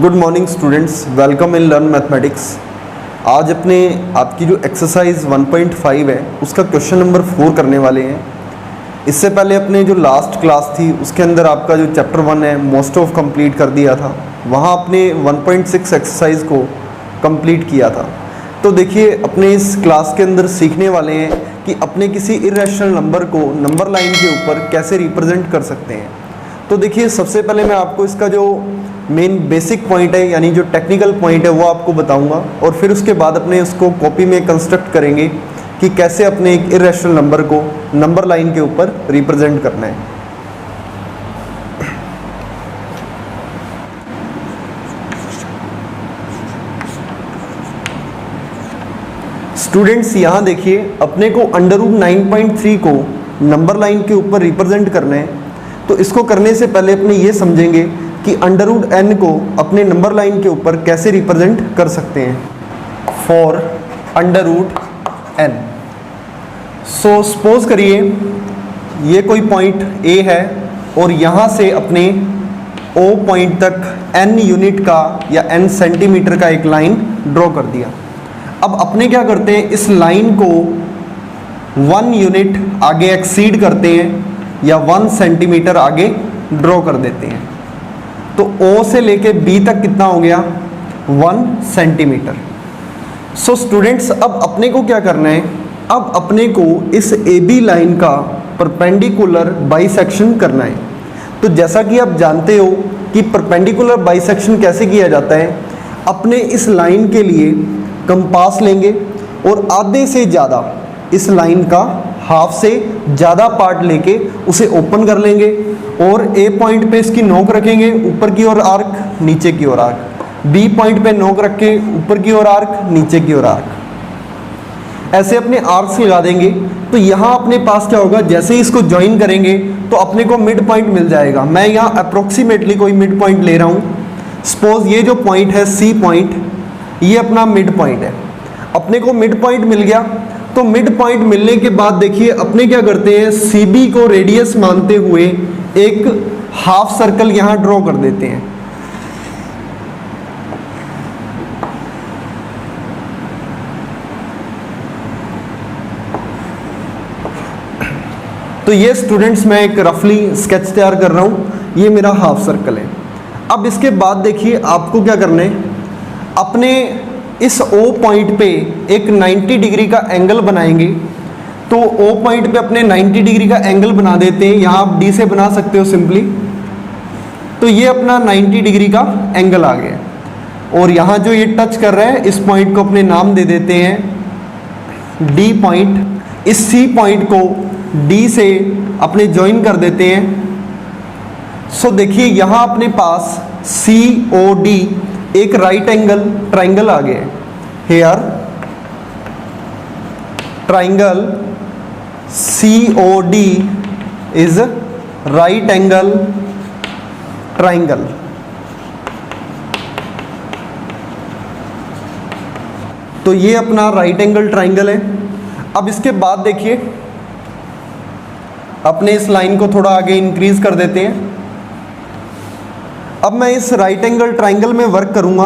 Good morning students, welcome in learn mathematics. आज आपकी जो एक्सरसाइज 1.5 है उसका क्वेश्चन नंबर 4 करने वाले हैं। इससे पहले अपने जो लास्ट क्लास थी उसके अंदर आपका जो चैप्टर 1 है मोस्ट ऑफ कंप्लीट कर दिया था। वहाँ अपने 1.6 एक्सरसाइज को कंप्लीट किया था। तो देखिए अपने इस क्लास के अंदर सीखने वाले हैं कि अपने किसी इरेशनल नंबर को नंबर लाइन के ऊपर कैसे रिप्रेजेंट कर सकते हैं। तो देखिए सबसे पहले मैं आपको इसका जो मेन बेसिक पॉइंट है यानी जो टेक्निकल पॉइंट है वो आपको बताऊंगा और फिर उसके बाद अपने उसको कॉपी में कंस्ट्रक्ट करेंगे कि कैसे अपने एक इरेशनल नंबर को नंबर लाइन के ऊपर रिप्रेजेंट करना है। स्टूडेंट्स यहाँ देखिए अपने को √9.3 को नंबर लाइन के ऊपर रिप्रेजेंट करना है। तो इसको करने से पहले अपने ये समझेंगे कि √n को अपने नंबर लाइन के ऊपर कैसे रिप्रेजेंट कर सकते हैं। फॉर √n, सो सपोज करिए ये कोई पॉइंट A है और यहाँ से अपने O पॉइंट तक n यूनिट का या n सेंटीमीटर का एक लाइन ड्रॉ कर दिया। अब अपने क्या करते हैं, इस लाइन को 1 यूनिट आगे एक्सीड करते हैं या 1 सेंटीमीटर आगे ड्रॉ कर देते हैं। तो O से लेके B तक कितना हो गया, 1 सेंटीमीटर। सो स्टूडेंट्स अब अपने को क्या करना है, अब अपने को इस AB लाइन का परपेंडिकुलर बाइसेक्शन करना है। तो जैसा कि आप जानते हो कि परपेंडिकुलर बाइसेक्शन कैसे किया जाता है, अपने इस लाइन के लिए कंपास लेंगे और आधे से ज़्यादा इस लाइन का हाफ से ज़्यादा पार्ट लेके उसे ओपन कर लेंगे और A पॉइंट पे इसकी नोक रखेंगे, ऊपर की ओर आर्क, नीचे की ओर आर्क। B पॉइंट पे नोक रख के ऊपर की ओर आर्क, नीचे की ओर आर्क। ऐसे अपने आर्क्स लगा देंगे। तो यहाँ अपने पास क्या होगा, जैसे ही इसको ज्वाइन करेंगे तो अपने को मिड पॉइंट मिल जाएगा। मैं यहाँ अप्रोक्सीमेटली कोई मिड पॉइंट ले रहा हूँ। सपोज ये जो पॉइंट है C पॉइंट, ये अपना मिड पॉइंट है। अपने को मिड पॉइंट मिल गया। तो मिड पॉइंट मिलने के बाद देखिए अपने क्या करते हैं, CB को रेडियस मानते हुए एक हाफ सर्कल यहाँ ड्रॉ कर देते हैं। तो ये स्टूडेंट्स मैं एक रफली स्केच तैयार कर रहा हूँ, ये मेरा हाफ सर्कल है। अब इसके बाद देखिए आपको क्या करना है, अपने इस O पॉइंट पे एक 90 डिग्री का एंगल बनाएंगे। तो O पॉइंट पे अपने 90 डिग्री का एंगल बना देते हैं। यहाँ आप D से बना सकते हो सिंपली। तो ये अपना 90 डिग्री का एंगल आ गया और यहाँ जो ये टच कर रहा है इस पॉइंट को अपने नाम दे देते हैं D पॉइंट। इस C पॉइंट को D से अपने ज्वाइन कर देते हैं। सो देखिए यहाँ अपने पास COD एक राइट एंगल ट्राइंगल आ गया। Here triangle COD is right angle triangle. तो ये अपना राइट एंगल ट्राइंगल है। अब इसके बाद देखिए अपने इस लाइन को थोड़ा आगे इंक्रीज कर देते हैं। अब मैं इस राइट एंगल ट्राइंगल में वर्क करूंगा,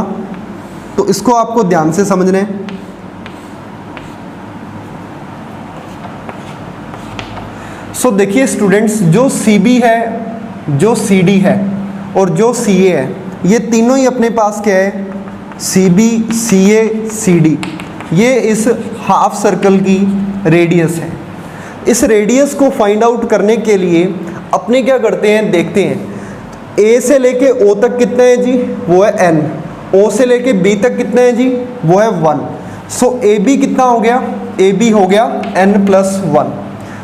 तो इसको आपको ध्यान से समझना है। सो देखिए स्टूडेंट्स, जो CB है, जो CD है और जो CA है, ये तीनों ही अपने पास क्या है, CB CA CD, ये इस हाफ सर्कल की रेडियस है। इस रेडियस को फाइंड आउट करने के लिए अपने क्या करते हैं, देखते हैं A से लेके O तक कितना है जी, वो है n। O से लेके B तक कितना है जी, वो है 1। सो AB कितना हो गया, AB हो गया n+1।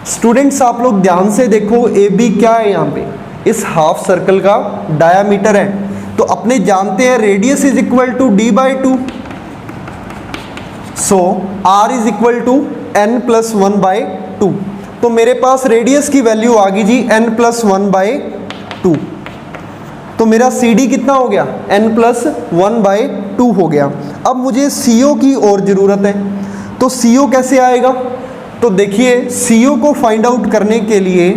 स्टूडेंट्स आप लोग ध्यान से देखो, AB क्या है यहाँ पे, इस हाफ सर्कल का डायामीटर है। तो अपने जानते हैं radius is equal to D/2। So R is equal to n+1/2। तो मेरे पास रेडियस की वैल्यू आ गई जी n+1/2। तो मेरा CD कितना हो गया, n+1/2 हो गया। अब मुझे CO की और ज़रूरत है। तो CO कैसे आएगा, तो देखिए CO को फाइंड आउट करने के लिए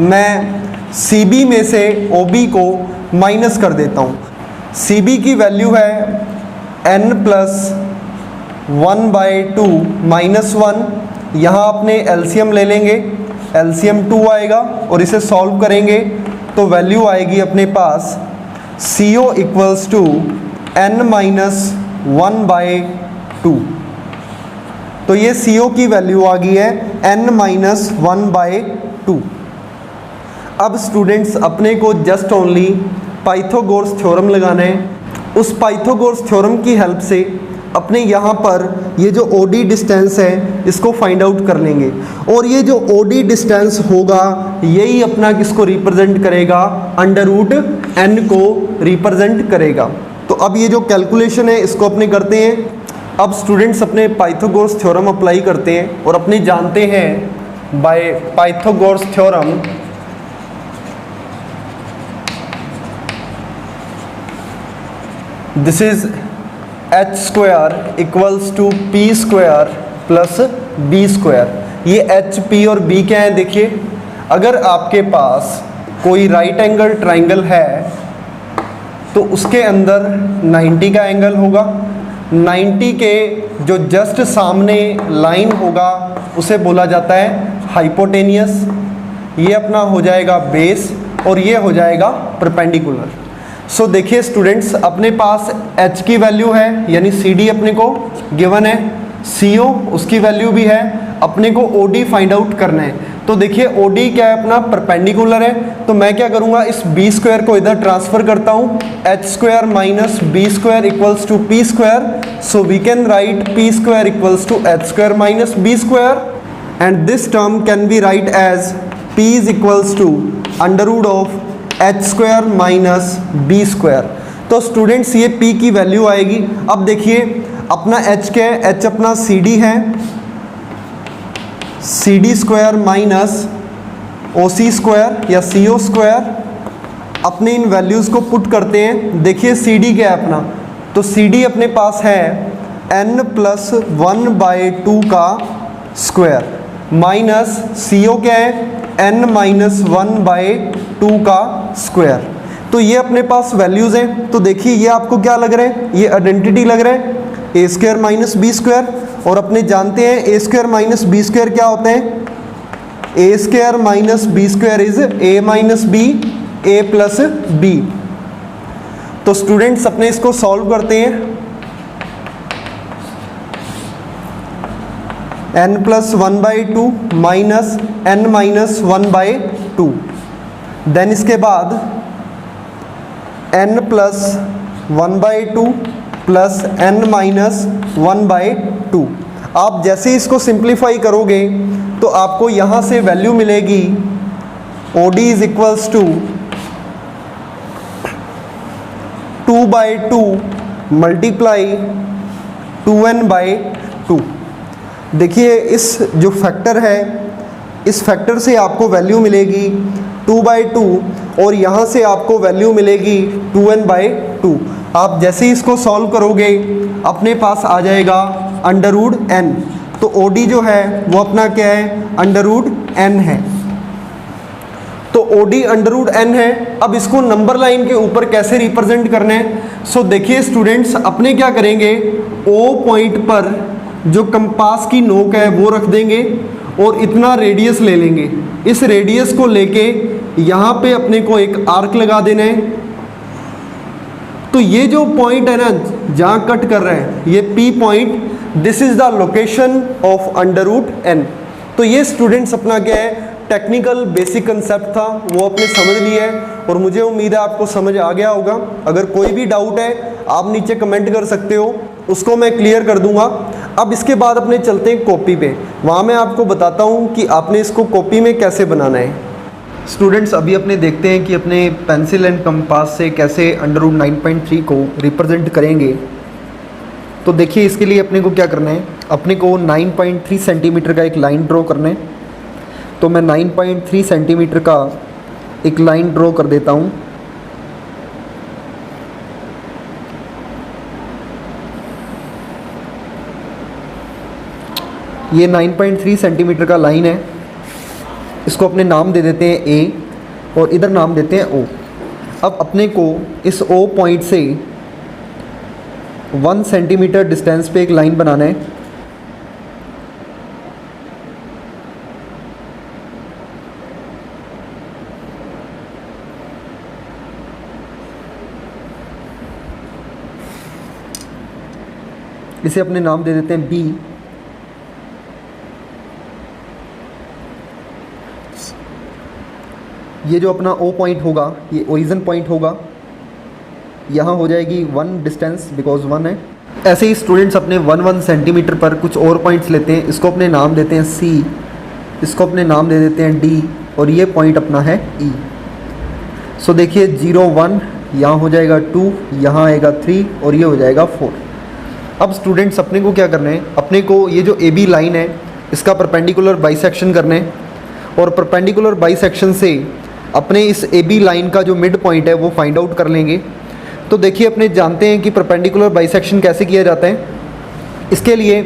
मैं CB में से OB को माइनस कर देता हूँ। सी बी की वैल्यू है n प्लस 1/2 माइनस 1। यहाँ अपने एलसीएम ले लेंगे, एलसीएम 2 आएगा और इसे सॉल्व करेंगे तो वैल्यू आएगी अपने पास CO equals to n minus 1/2। तो ये CO की वैल्यू आ गई है n माइनस 1/2। अब स्टूडेंट्स अपने को जस्ट ओनली पाइथागोरस थ्योरम लगाना है। उस पाइथागोरस थ्योरम की हेल्प से अपने यहाँ पर ये जो OD डिस्टेंस है इसको फाइंड आउट कर लेंगे और ये जो OD डिस्टेंस होगा यही अपना किसको रिप्रेजेंट करेगा, अंडर रूट n को रिप्रेजेंट करेगा। तो अब ये जो कैलकुलेशन है इसको अपने करते हैं। अब स्टूडेंट्स अपने पाइथागोरस थ्योरम अप्लाई करते हैं और अपने जानते हैं by Pythagoras theorem this is h square equals to p square plus b square. ये h, p और b क्या है देखिए, अगर आपके पास कोई राइट एंगल ट्राइंगल है तो उसके अंदर 90 का एंगल होगा। 90 के जो जस्ट सामने लाइन होगा उसे बोला जाता है हाइपोटेनियस। ये अपना हो जाएगा बेस और ये हो जाएगा परपेंडिकुलर। सो देखिए स्टूडेंट्स अपने पास h की वैल्यू है यानी CD अपने को गिवन है, CO उसकी वैल्यू भी है, अपने को OD फाइंड आउट करना है। तो देखिए OD क्या है अपना परपेंडिकुलर है, तो मैं क्या करूँगा इस b स्क्वायर को इधर ट्रांसफ़र करता हूँ, h square minus b square equals to p square. So we can write p square equals to h square minus b square and this term can be write as p is equals to under root of h square minus b square. तो students ये p की value आएगी। अब देखिए अपना h क्या है, h अपना CD है, CD square minus OC square या CO स्क्वायर। अपने इन वैल्यूज़ को पुट करते हैं। देखिए CD क्या है अपना, तो CD अपने पास है n प्लस 1/2 का स्क्वायर माइनस CO क्या है n माइनस 1/2 का स्क्वायर। तो ये अपने पास वैल्यूज़ हैं। तो देखिए ये आपको क्या लग रहा है, ये आइडेंटिटी लग रहा है a square minus b square. और अपने जानते हैं a square minus b square क्या होता है, a square minus b square is a minus b, a plus b। तो स्टूडेंट्स अपने इसको सॉल्व करते हैं। n plus 1/2 minus n minus 1/2, then इसके बाद n plus 1/2 plus n minus 1/2। आप जैसे इसको सिंप्लीफाई करोगे तो आपको यहाँ से वैल्यू मिलेगी OD is equals to 2/2 multiply 2n/2। देखिए इस जो फैक्टर है इस फैक्टर से आपको वैल्यू मिलेगी 2/2 और यहाँ से आपको वैल्यू मिलेगी 2n/2। आप जैसे ही इसको सॉल्व करोगे अपने पास आ जाएगा अंडर रूट n। तो OD जो है वो अपना क्या है, अंडर रूट n है। तो OD अंडर रूट n है। अब इसको नंबर लाइन के ऊपर कैसे रिप्रेजेंट करना है, सो देखिए स्टूडेंट्स अपने क्या करेंगे, O पॉइंट पर जो कंपास की नोक है वो रख देंगे और इतना रेडियस ले लेंगे। इस रेडियस को लेके यहाँ पे अपने को एक आर्क लगा देना है। तो ये जो पॉइंट है ना जहाँ कट कर रहा है ये P point, this is the location of under root n। तो ये स्टूडेंट्स अपना क्या है, टेक्निकल बेसिक कंसेप्ट था वो आपने समझ लिया है और मुझे उम्मीद है आपको समझ आ गया होगा। अगर कोई भी डाउट है आप नीचे कमेंट कर सकते हो, उसको मैं क्लियर कर दूंगा। अब इसके बाद अपने चलते हैं कॉपी पे, वहाँ मैं आपको बताता हूँ कि आपने इसको कॉपी में कैसे बनाना है। स्टूडेंट्स अभी अपने देखते हैं कि अपने पेंसिल एंड कंपास से कैसे अंडर रूट 9.3 को रिप्रेजेंट करेंगे। तो देखिए इसके लिए अपने को क्या करना है, अपने को 9.3 सेंटीमीटर का एक लाइन ड्रॉ करना है। तो मैं 9.3 सेंटीमीटर का एक लाइन ड्रॉ कर देता हूँ। ये 9.3 सेंटीमीटर का लाइन है, इसको अपने नाम दे देते हैं A और इधर नाम देते हैं O। अब अपने को इस O पॉइंट से 1 सेंटीमीटर डिस्टेंस पे एक लाइन बनाना है। इसे अपने नाम दे देते हैं B। ये जो अपना O पॉइंट होगा ये ओरिजिन पॉइंट होगा, यहाँ हो जाएगी 1 डिस्टेंस बिकॉज 1 है। ऐसे ही स्टूडेंट्स अपने 1 सेंटीमीटर पर कुछ और पॉइंट्स लेते हैं, इसको अपने नाम देते हैं C, इसको अपने नाम दे देते हैं D और ये पॉइंट अपना है E। सो देखिए 0 1 यहाँ हो जाएगा 2, यहाँ आएगा 3 और ये हो जाएगा 4। अब स्टूडेंट्स अपने को क्या करना है, अपने को ये जो AB लाइन है इसका परपेंडिकुलर बाइसेक्शन करना है और परपेंडिकुलर बाइसेक्शन से अपने इस AB लाइन का जो मिड पॉइंट है वो फाइंड आउट कर लेंगे। तो देखिए अपने जानते हैं कि परपेंडिकुलर बाइसेक्शन कैसे किया जाता है। इसके लिए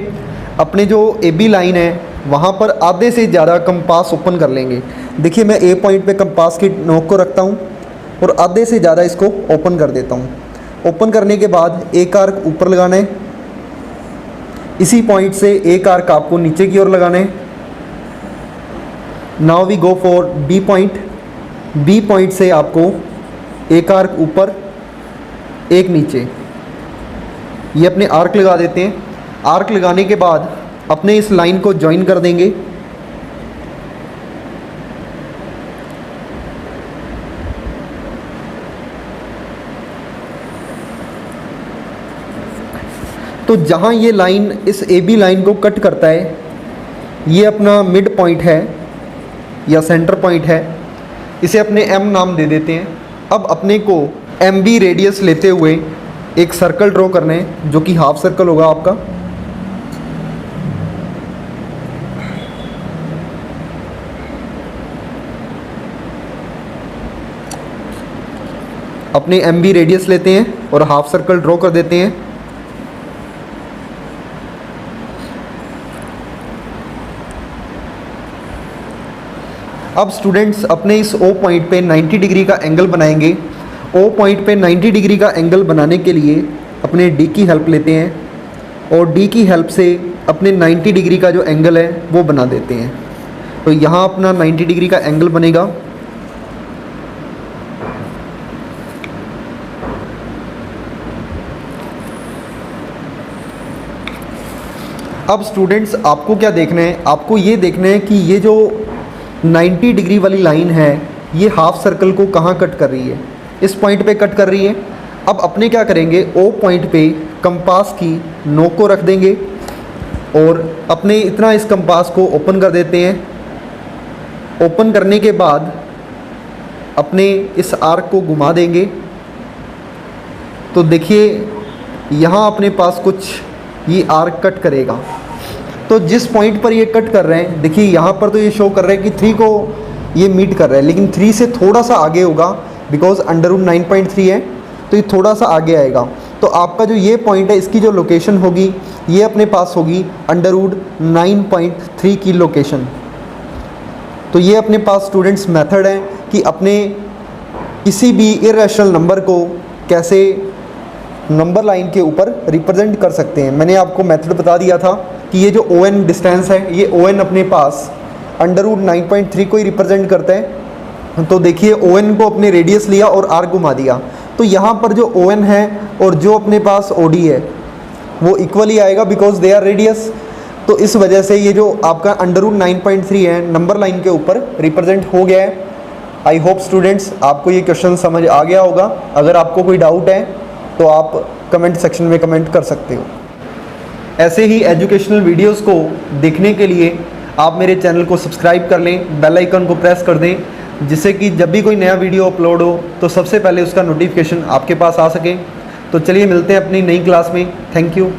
अपने जो AB लाइन है वहाँ पर आधे से ज़्यादा कंपास ओपन कर लेंगे। देखिए मैं A पॉइंट पे कंपास की नोक को रखता हूँ और आधे से ज़्यादा इसको ओपन कर देता हूँ। ओपन करने के बाद एक आर्क ऊपर लगाना है, इसी पॉइंट से एक आर्क आपको नीचे की ओर लगाना है। Now we go for B point. B point से आपको एक आर्क ऊपर एक नीचे, ये अपने आर्क लगा देते हैं। आर्क लगाने के बाद अपने इस लाइन को ज्वाइन कर देंगे। तो जहाँ ये लाइन इस AB लाइन को कट करता है ये अपना मिड पॉइंट है या सेंटर पॉइंट है, इसे अपने M नाम दे देते हैं। अब अपने को MB रेडियस लेते हुए एक सर्कल ड्रॉ करना है जो कि हाफ सर्कल होगा आपका। अपने MB रेडियस लेते हैं और हाफ सर्कल ड्रॉ कर देते हैं। अब स्टूडेंट्स अपने इस O पॉइंट पे 90 डिग्री का एंगल बनाएंगे। O पॉइंट पे 90 डिग्री का एंगल बनाने के लिए अपने D की हेल्प लेते हैं और D की हेल्प से अपने 90 डिग्री का जो एंगल है वो बना देते हैं। तो यहाँ अपना 90 डिग्री का एंगल बनेगा। अब स्टूडेंट्स आपको क्या देखना है, आपको ये देखना है कि ये जो 90 डिग्री वाली लाइन है ये हाफ सर्कल को कहाँ कट कर रही है, इस पॉइंट पे कट कर रही है। अब अपने क्या करेंगे, O पॉइंट पे कंपास की नोक को रख देंगे और अपने इतना इस कंपास को ओपन कर देते हैं। ओपन करने के बाद अपने इस आर्क को घुमा देंगे। तो देखिए यहाँ अपने पास कुछ ये आर्क कट करेगा। तो जिस पॉइंट पर ये कट कर रहे हैं, देखिए यहाँ पर तो ये शो कर रहा है कि 3 को ये मीट कर रहा है, लेकिन 3 से थोड़ा सा आगे होगा बिकॉज √9.3 है तो ये थोड़ा सा आगे आएगा। तो आपका जो ये पॉइंट है इसकी जो लोकेशन होगी ये अपने पास होगी √9.3 की लोकेशन। तो ये अपने पास स्टूडेंट्स मेथड है कि अपने किसी भी इरेशनल नंबर को कैसे नंबर लाइन के ऊपर रिप्रेजेंट कर सकते हैं। मैंने आपको मेथड बता दिया था कि ये जो ON डिस्टेंस है ये ON अपने पास √9.3 को ही रिप्रेजेंट करता है। तो देखिए ON को अपने रेडियस लिया और आर्क घुमा दिया, तो यहाँ पर जो ON है और जो अपने पास OD है वो इक्वली आएगा बिकॉज दे आर रेडियस। तो इस वजह से ये जो आपका √9.3 है नंबर लाइन के ऊपर रिप्रेजेंट हो गया है। आई होप स्टूडेंट्स आपको ये क्वेश्चन समझ आ गया होगा। अगर आपको कोई डाउट है तो आप कमेंट सेक्शन में कमेंट कर सकते हो। ऐसे ही एजुकेशनल वीडियोस को देखने के लिए आप मेरे चैनल को सब्सक्राइब कर लें, बेल आइकन को प्रेस कर दें, जिससे कि जब भी कोई नया वीडियो अपलोड हो तो सबसे पहले उसका नोटिफिकेशन आपके पास आ सके। तो चलिए मिलते हैं अपनी नई क्लास में। Thank you.